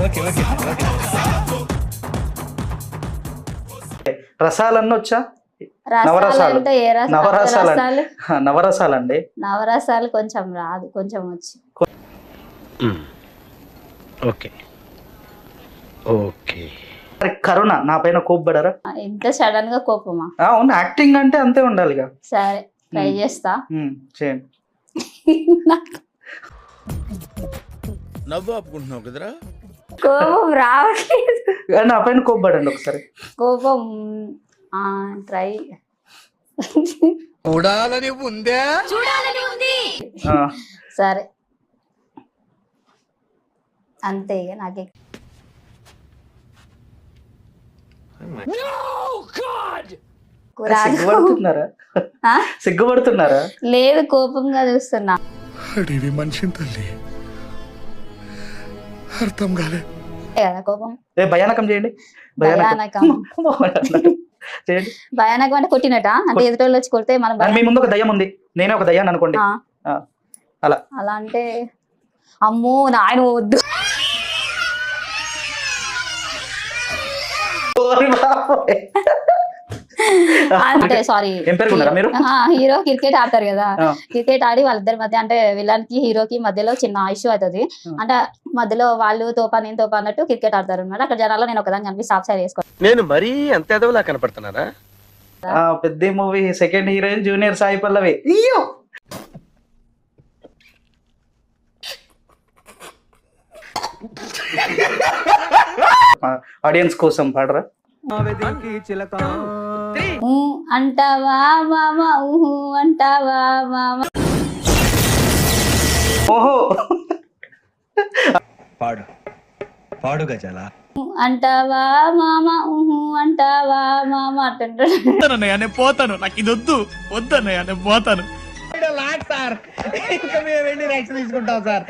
Okay okay okay. రసాలన్నీ వచ్చా? రసాలు నవరసాలు. అంటే ఏ రసాలు? నవరసాలు రసాలు నవరసాలండి. నవరసాలు కొంచెం రాదు, కొంచెం వచ్చు. Okay okay. మరి కరుణ నా పైన కోప్పడారా? ఇంత సడన్ గా కోపమా? అవును, యాక్టింగ్ అంటే అంతే ఉండాలిగా. సరే ట్రై చేస్తా. చేయండి. నవ్వు ఆపుకుంటున్నావు కదరా. కోపం రావట్లేదు. నా పైన కోప్పడండి ఒకసారి. కోపం ట్రై. చూడాలని ఉందే. ఆ, సరే అంతే ఇక నాకే. సిగ్గుపడుతున్నారా? ఆ? సిగ్గుపడుతున్నారా? లేదు, కోపంగా చూస్తున్నా. అడివి మనిషిని తల్లి అర్థం కాలే. కదా కోపం. భయానకం చేయండి. భయానకం. చేయండి. భయానకం అంటే కొట్టినట, అంటే ఎదుటోళ్ళు వచ్చి కొడితే మనం మీ ముందు ఒక దయ్యం ఉంది, నేనే ఒక దయ్యాన్ని అనుకోండి. అలా అలా అంటే అమ్మో నాయన వద్దు. అంటే సారీ, ఏం పేరుకున్నారా మీరు? హీరో క్రికెట్ ఆడతారు కదా, క్రికెట్ ఆడి వాళ్ళిద్దరి మధ్య అంటే విలన్ కి హీరోకి మధ్యలో చిన్న ఇష్యూ అవుతుంది. అంటే మధ్యలో వాళ్ళు తోపా నేను తోపా అన్నట్టు క్రికెట్ ఆడతారు అనమాట. అక్కడ జనాల్లో నేను ఒకదాన్ని కనిపిస్తే ఆఫ్ సైడ్ వేసుకో. నేను మరీ అంత ఎదవలా కనపడుతున్నారా? పెద్ద movie second heroine junior Sai Pallavi. అయ్యో ఆడియన్స్ కోసం పాడరా? అంటావా మామ, ఊహు అంటావా మామ. ఓహో, పాడు పాడు గజాల. అంటావా మామ, ఊహు అంటావా మామ అంటుంటాడు. నేను పోతాను, నాకు ఇది వద్దు వద్దన్నయ్య, నేను పోతాను. సార్ ఇంకా మేము వెళ్ళి రియాక్షన్ తీసుకుంటాం సార్.